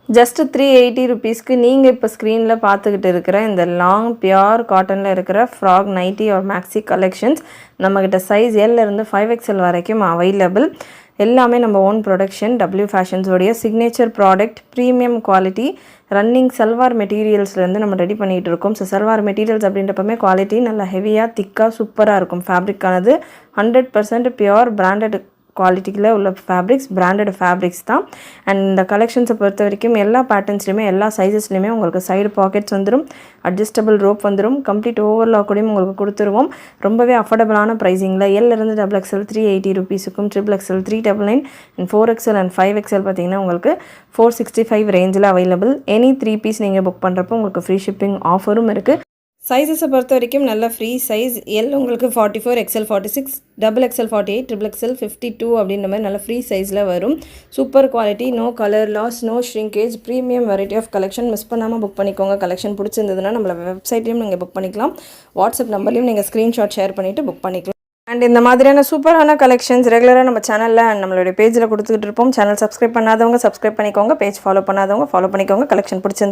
Just 380 ருபீஸ்க்கு நீங்கள் இப்போ ஸ்க்ரீனில் பார்த்துக்கிட்டு இருக்கிற இந்த லாங் பியோர் காட்டனில் இருக்கிற frock nightie or maxi collections நம்மக்கிட்ட சைஸ் எல்லேருந்து 5XL வரைக்கும் அவைலபிள். எல்லாமே நம்ம ஓன் ப்ரொடக்ஷன், டபிள்யூ ஃபேஷன்ஸோடைய signature product, premium quality, running salwar மெட்டீரியல்ஸ்லேருந்து நம்ம ரெடி பண்ணிகிட்டு இருக்கோம். ஸோ சல்வார் மெட்டீரியல்ஸ் அப்படின்றப்பமே குவாலிட்டி நல்லா ஹெவியாக திக்காக சூப்பராக இருக்கும். ஃபேப்ரிக்கானது 100% பியோர் பிராண்டட் குவாலிட்டியில் உள்ள ஃபேப்ரிக்ஸ், பிராண்டட் ஃபேப்ரிக்ஸ் தான். அண்ட் இந்த கலெக்ஷன்ஸை பொறுத்த வரைக்கும் எல்லா பேட்டர்ன்ஸ்லையுமே எல்லா சைஸஸ்லையுமே உங்களுக்கு சைடு பாக்கெட்ஸ் வந்துடும், அட்ஜஸ்டபிள் ரோப் வந்துடும், கம்ப்ளீட் ஓவர்லாக் கூடயும் உங்களுக்கு கொடுத்துருவோம். ரொம்பவே அஃபோர்டபுளான ப்ரைஸிங்கில் எல்லேருந்து XXL 380 ருபீஸுக்கும், XXL 399 and 4XL and 5XL பார்த்தீங்கன்னா உங்களுக்கு 465 ரேஞ்சில் அவைலபிள். எனி 3 பீஸ் நீங்கள் புக் பண்ணுறப்போ உங்களுக்கு ஃப்ரீ ஷிப்பிங் ஆஃபரும் இருக்குது. சைஸஸை பொறுத்த வரைக்கும் நல்ல ஃப்ரீ சைஸ். எல் உங்களுக்கு 44, XL 46, XXL 48, XXL 52 அப்படின்ற மாதிரி நல்ல ஃப்ரீ சைஸில் வரும். Super quality, no colour loss, no shrinkage, premium variety of collection. Miss பண்ணாமல் புக் பண்ணிக்கோங்க. கலெக்ஷன் பிடிச்சிருந்ததுன்னா நம்மள வெப்சைட்லையும் நீங்கள் புக் பண்ணிக்கலாம். வாட்ஸ்அப் நம்பர்லையும் நீங்கள் ஸ்க்ரீன்ஷாட் ஷேர் பண்ணிவிட்டு புக் பண்ணிக்கலாம். அண்ட் இந்த மாதிரியான சூப்பரான கலெக்ஷன்ஸ் ரெகுலராக நம்ம சேனலில் அண்ட் நம்மளுடைய பேஜில் கொடுத்துக்கிட்டு இருப்போம். சேனல் சப்ஸ்கிரைப் பண்ணாதவங்க சப்ஸ்கிரைப் பண்ணிக்கோங்க, பேஜ் ஃபாலோ பண்ணாதவங்க ஃபாலோ பண்ணிக்கோங்க. கலெக்ஷன் பிடிச்சிருந்தா